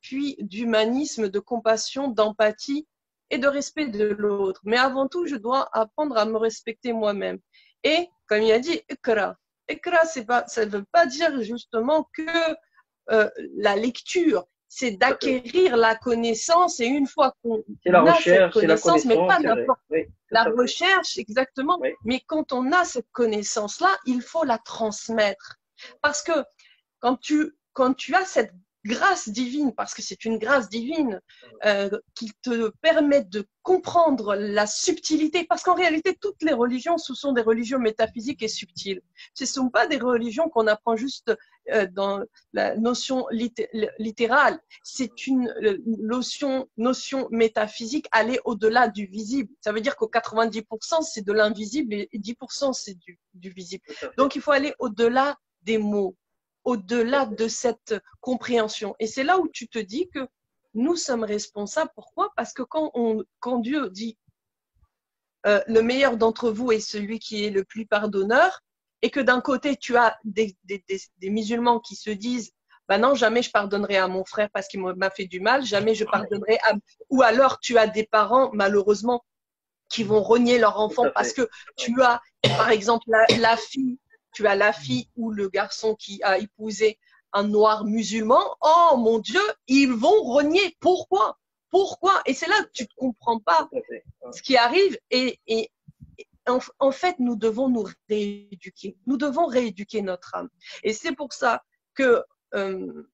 Speaker 3: puis d'humanisme, de compassion, d'empathie et de respect de l'autre. Mais avant tout, je dois apprendre à me respecter moi-même. Et, comme il a dit, ikra. Ikra, ça ne veut pas dire justement que la lecture, c'est d'acquérir la connaissance et une fois qu'on a cette connaissance, mais pas n'importe la recherche, exactement, oui. Mais quand on a cette connaissance-là, il faut la transmettre. Parce que quand tu as cette grâce divine, parce que c'est une grâce divine qui te permet de comprendre la subtilité, parce qu'en réalité, toutes les religions, ce sont des religions métaphysiques et subtiles. Ce ne sont pas des religions qu'on apprend juste dans la notion littérale. C'est une notion métaphysique aller au-delà du visible. Ça veut dire qu'au 90%, c'est de l'invisible et 10%, c'est du visible. Donc, il faut aller au-delà des mots, au-delà de cette compréhension. Et c'est là où tu te dis que nous sommes responsables. Pourquoi? Parce que quand Dieu dit le meilleur d'entre vous est celui qui est le plus pardonneur, et que d'un côté, tu as des musulmans qui se disent bah non, jamais je pardonnerai à mon frère parce qu'il m'a fait du mal, jamais je pardonnerai à… Ou alors tu as des parents, malheureusement, qui vont renier leur enfant parce que tu as, par exemple, la fille, tu as la fille ou le garçon qui a épousé un noir musulman, oh mon Dieu, ils vont renier. Pourquoi? Et c'est là que tu ne comprends pas ce qui arrive. Et en fait, nous devons nous rééduquer. Nous devons rééduquer notre âme. Et c'est pour ça que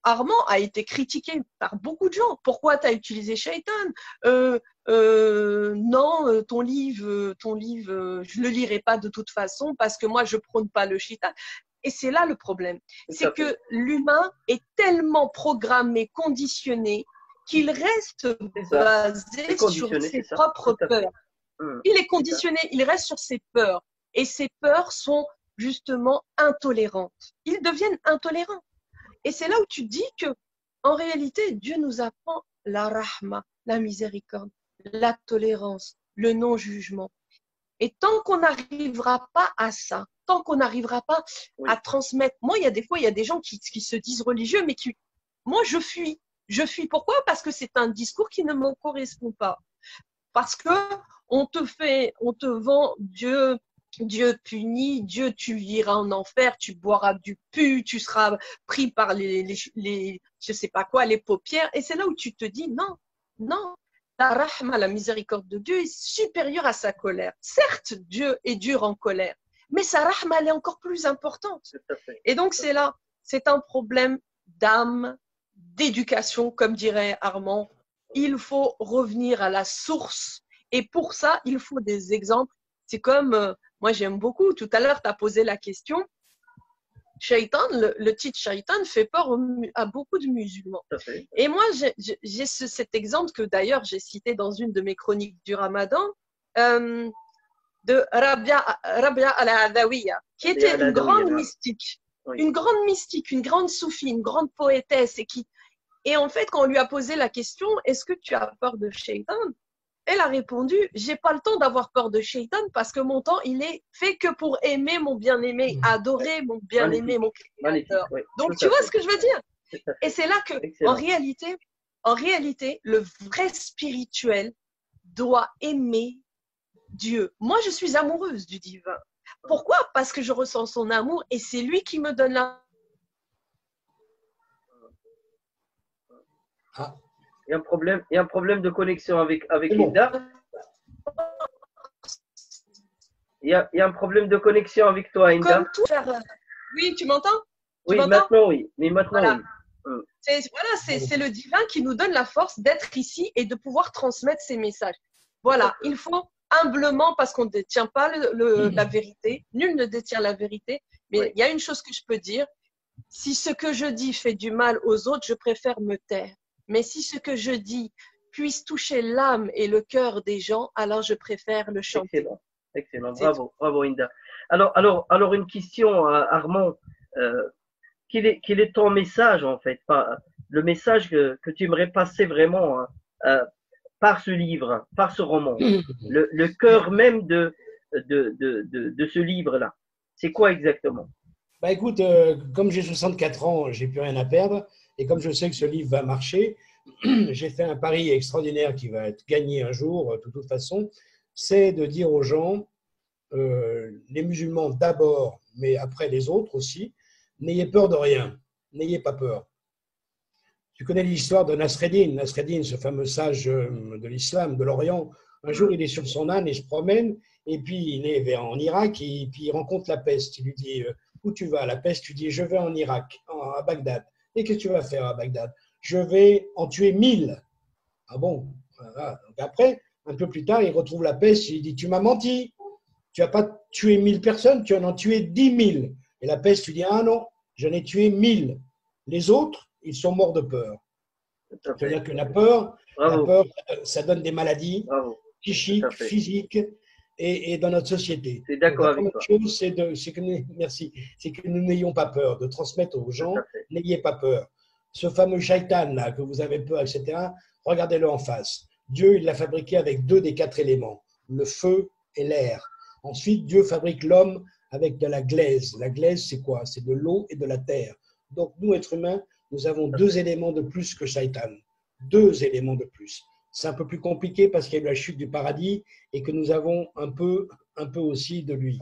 Speaker 3: Armand a été critiqué par beaucoup de gens. Pourquoi tu as utilisé Shaitan? Non, ton livre, je le lirai pas de toute façon parce que moi, je prône pas le Shaitan. Et c'est là le problème. C'est que l'humain est tellement programmé, conditionné, qu'il reste basé sur ses propres peurs. Il est conditionné, il reste sur ses peurs. Et ses peurs sont justement intolérantes. Ils deviennent intolérants. Et c'est là où tu dis que, en réalité, Dieu nous apprend la rahma, la miséricorde, la tolérance, le non-jugement. Et tant qu'on n'arrivera pas à ça, tant qu'on n'arrivera pas à transmettre… Moi, il y a des fois, il y a des gens qui se disent religieux, mais qui… Moi, je fuis. Je fuis. Pourquoi? Parce que c'est un discours qui ne me correspond pas. Parce que on te vend Dieu punit, Dieu tu iras en enfer, tu boiras du pu, tu seras pris par les je sais pas quoi, les paupières. Et c'est là où tu te dis non, la rahma, la miséricorde de Dieu est supérieure à sa colère. Certes, Dieu est dur en colère, mais sa rahma, elle est encore plus importante. Et donc c'est là, c'est un problème d'âme, d'éducation, comme dirait Armand. Il faut revenir à la source. Et pour ça, il faut des exemples. C'est comme… moi, j'aime beaucoup. Tout à l'heure, tu as posé la question. Shaitan, le titre Shaitan fait peur à beaucoup de musulmans. Et moi, j'ai cet exemple que d'ailleurs, j'ai cité dans une de mes chroniques du Ramadan, de Rabia al-Adawiya, qui était une grande mystique. Une grande mystique, une grande soufie, une grande poétesse. Et en fait, quand on lui a posé la question, est-ce que tu as peur de Shaitan? Elle a répondu, j'ai pas le temps d'avoir peur de Shaitan parce que mon temps, il est fait que pour aimer mon bien-aimé, adorer mon bien-aimé, mon créateur. Donc, tu vois ce que je veux dire? Et c'est là que, en réalité, le vrai spirituel doit aimer Dieu. Moi, je suis amoureuse du divin. Pourquoi? Parce que je ressens son amour et c'est lui qui me donne la…
Speaker 1: Il y a un problème de connexion avec Linda. Il y a un problème de connexion avec toi, Linda.
Speaker 3: Comme tout faire… Oui, tu m'entends?
Speaker 1: Oui, maintenant oui. Mais maintenant
Speaker 3: voilà.
Speaker 1: Oui.
Speaker 3: C'est le divin qui nous donne la force d'être ici et de pouvoir transmettre ces messages. Voilà, il faut humblement, parce qu'on ne détient pas la vérité, nul ne détient la vérité, mais il y a une chose que je peux dire, si ce que je dis fait du mal aux autres, je préfère me taire. Mais si ce que je dis puisse toucher l'âme et le cœur des gens, alors je préfère le chanter.
Speaker 1: Excellent. Bravo, Inda. Alors, une question à Armand quel est ton message en fait, le message que tu aimerais passer vraiment par ce livre, par ce roman, le cœur même de ce livre-là. C'est quoi exactement?
Speaker 2: Bah écoute, comme j'ai 64 ans, j'ai plus rien à perdre. Et comme je sais que ce livre va marcher, j'ai fait un pari extraordinaire qui va être gagné un jour, de toute façon. C'est de dire aux gens, les musulmans d'abord, mais après les autres aussi, n'ayez peur de rien, n'ayez pas peur. Tu connais l'histoire de Nasreddin. Nasreddin, ce fameux sage de l'islam, de l'Orient. Un jour, il est sur son âne et se promène, et puis il est en Irak, et puis il rencontre la peste. Il lui dit, où tu vas? La peste, tu dis, je vais en Irak, à Bagdad. Et qu'est-ce que tu vas faire à Bagdad? Je vais en tuer 1000. Ah bon? Voilà. Donc après, un peu plus tard, il retrouve la peste, il dit, tu m'as menti. Tu n'as pas tué 1000 personnes, tu en as tué 10 000. Et la peste, tu dis, ah non, j'en ai tué 1000. Les autres, ils sont morts de peur. C'est-à-dire que la peur, ça donne des maladies psychiques, physiques et dans notre société.
Speaker 1: C'est d'accord avec toi.
Speaker 2: La première chose, c'est que nous n'ayons pas peur, de transmettre aux gens, n'ayez pas peur. Ce fameux shaitan là, que vous avez peur, etc., regardez-le en face. Dieu, il l'a fabriqué avec 2 des 4 éléments, le feu et l'air. Ensuite, Dieu fabrique l'homme avec de la glaise. La glaise, c'est quoi? C'est de l'eau et de la terre. Donc, nous, êtres humains, nous avons 2 éléments de plus que Shaitan. 2 éléments de plus. C'est un peu plus compliqué parce qu'il y a eu la chute du paradis et que nous avons un peu aussi de lui,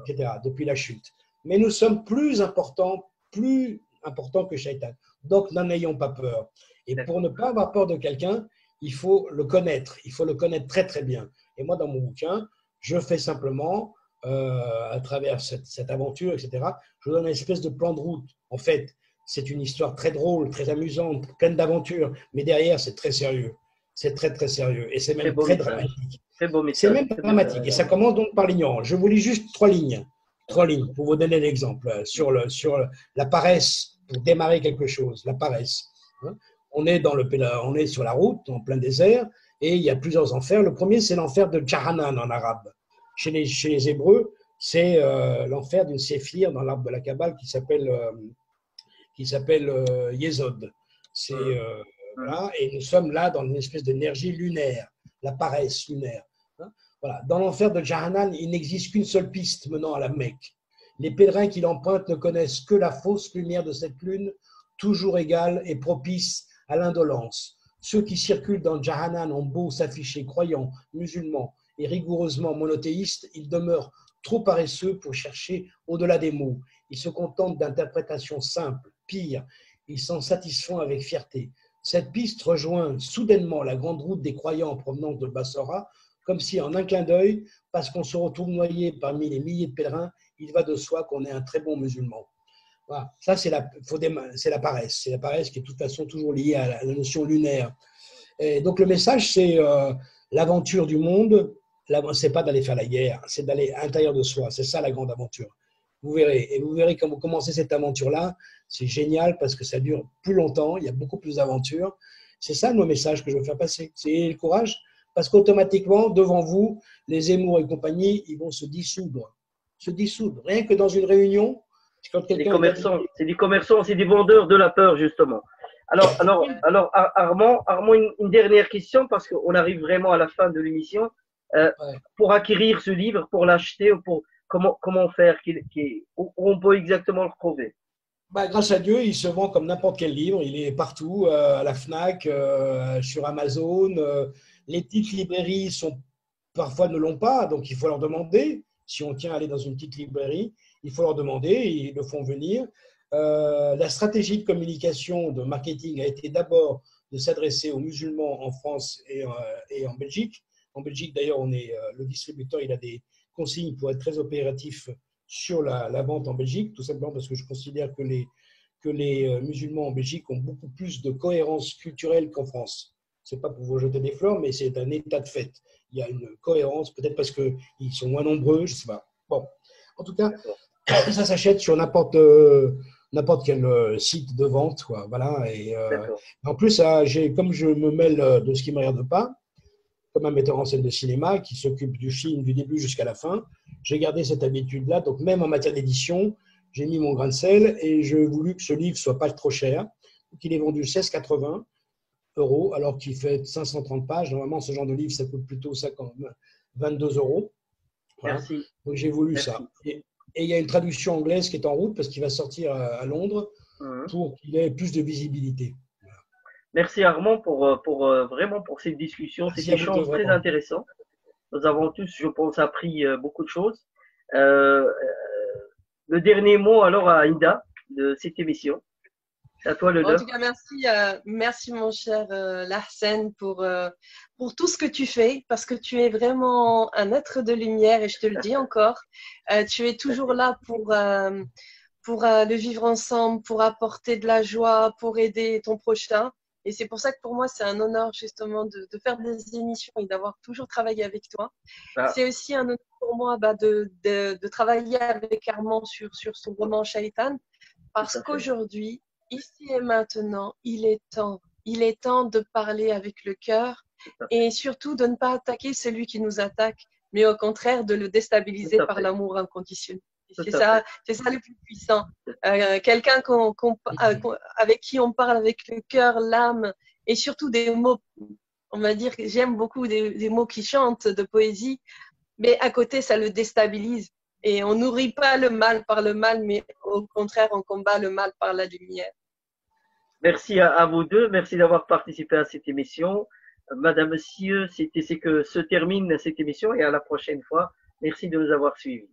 Speaker 2: etc., depuis la chute. Mais nous sommes plus importants que Shaitan. Donc, n'en ayons pas peur. Et pour ne pas avoir peur de quelqu'un, il faut le connaître. Il faut le connaître très, très bien. Et moi, dans mon bouquin, je fais simplement, à travers cette aventure, etc., je donne une espèce de plan de route. En fait, c'est une histoire très drôle, très amusante, pleine d'aventures, mais derrière, c'est très sérieux. C'est très, très sérieux. Et c'est même très dramatique. C'est même dramatique. Et ça commence donc par l'ignorance. Je vous lis juste 3 lignes. 3 lignes pour vous donner l'exemple sur la paresse, pour démarrer quelque chose, la paresse. On est sur la route, en plein désert, et il y a plusieurs enfers. Le premier, c'est l'enfer de Jahannam en arabe. Chez les Hébreux, c'est l'enfer d'une séphire dans l'arbre de la Kabbale qui s'appelle Yesod. Voilà, et nous sommes là dans une espèce d'énergie lunaire, la paresse lunaire. Voilà. Dans l'enfer de Jahannam, il n'existe qu'une seule piste menant à la Mecque. Les pèlerins qui l'empruntent ne connaissent que la fausse lumière de cette lune, toujours égale et propice à l'indolence. Ceux qui circulent dans Jahannam ont beau s'afficher croyants, musulmans et rigoureusement monothéistes, ils demeurent trop paresseux pour chercher au-delà des mots. Ils se contentent d'interprétations simples. Pire, ils s'en satisfont avec fierté. Cette piste rejoint soudainement la grande route des croyants en provenance de Bassora, comme si en un clin d'œil, parce qu'on se retrouve noyé parmi les milliers de pèlerins, il va de soi qu'on est un très bon musulman. Voilà. Ça, c'est la paresse. C'est la paresse qui est de toute façon toujours liée à la notion lunaire. Et donc le message, c'est l'aventure du monde. C'est pas d'aller faire la guerre, c'est d'aller à l'intérieur de soi. C'est ça la grande aventure. Vous verrez. Et vous verrez quand vous commencez cette aventure-là, c'est génial parce que ça dure plus longtemps, il y a beaucoup plus d'aventures. C'est ça le message que je veux faire passer. C'est le courage, parce qu'automatiquement, devant vous, les Zemmour et compagnie, ils vont se dissoudre. Se dissoudre. Rien que dans une réunion,
Speaker 1: c'est des commerçants, c'est des vendeurs de la peur, justement. Alors Armand, une dernière question, parce qu'on arrive vraiment à la fin de l'émission. Pour acquérir ce livre, pour l'acheter, comment faire, où on peut exactement le retrouver?
Speaker 2: Grâce à Dieu, il se vend comme n'importe quel livre. Il est partout, à la FNAC, sur Amazon. Les petites librairies parfois ne l'ont pas, donc il faut leur demander. Si on tient à aller dans une petite librairie, il faut leur demander, ils le font venir. La stratégie de communication, de marketing a été d'abord de s'adresser aux musulmans en France et en Belgique. En Belgique, d'ailleurs, le distributeur il a des consignes pour être très opératif sur la vente en Belgique, tout simplement parce que je considère que les musulmans en Belgique ont beaucoup plus de cohérence culturelle qu'en France. Ce n'est pas pour vous jeter des fleurs, mais c'est un état de fait. Il y a une cohérence, peut-être parce qu'ils sont moins nombreux, je ne sais pas. Bon, en tout cas, ça s'achète sur n'importe quel site de vente, quoi. Voilà. Et en plus, comme je me mêle de ce qui ne me regarde pas, comme un metteur en scène de cinéma qui s'occupe du film du début jusqu'à la fin, j'ai gardé cette habitude-là. Donc, même en matière d'édition, j'ai mis mon grain de sel et j'ai voulu que ce livre soit pas trop cher. Donc, il est vendu 16,80 €, alors qu'il fait 530 pages. Normalement, ce genre de livre, ça coûte plutôt 22 €. Voilà.
Speaker 1: Merci.
Speaker 2: Donc, j'ai voulu
Speaker 1: Merci.
Speaker 2: ça. Et il y a une traduction anglaise qui est en route parce qu'il va sortir à Londres pour qu'il ait plus de visibilité.
Speaker 1: Merci Armand pour vraiment pour cette discussion, cet
Speaker 2: Merci à vous deux,
Speaker 1: échange très
Speaker 2: vraiment.
Speaker 1: intéressant. Nous avons tous, je pense, appris beaucoup de choses. Euh, le dernier mot alors à Aïda de cette émission. C'est à toi
Speaker 3: En
Speaker 1: l'honneur.
Speaker 3: tout cas, merci mon cher Lahsen pour tout ce que tu fais, parce que tu es vraiment un être de lumière et je te le dis encore, tu es toujours là pour le vivre ensemble, pour apporter de la joie, pour aider ton prochain. Et c'est pour ça que pour moi, c'est un honneur justement de faire des émissions et d'avoir toujours travaillé avec toi.
Speaker 1: Ah,
Speaker 3: C'est aussi un honneur pour moi de travailler avec Armand sur son roman Shaitan, parce
Speaker 1: tout à fait.
Speaker 3: qu'aujourd'hui, ici et maintenant, il est temps de parler avec le cœur et surtout de ne pas attaquer celui qui nous attaque, mais au contraire de le déstabiliser
Speaker 1: Tout à
Speaker 3: par
Speaker 1: fait.
Speaker 3: l'amour inconditionnel.
Speaker 1: Tout
Speaker 3: C'est
Speaker 1: à
Speaker 3: ça, c'est ça le plus puissant. Quelqu'un avec qui on parle avec le cœur, l'âme et surtout des mots. On va dire que j'aime beaucoup des mots qui chantent de poésie, mais à côté, ça le déstabilise. Et on nourrit pas le mal par le mal, mais au contraire, on combat le mal par la lumière.
Speaker 1: Merci à vous deux. Merci d'avoir participé à cette émission. Madame, Monsieur, c'est que se termine cette émission et à la prochaine fois. Merci de nous avoir suivis.